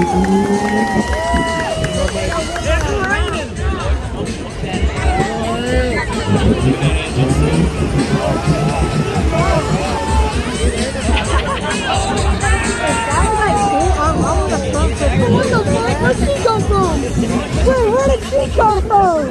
What the fuck? Where'd she come from? Wait, where did she come from?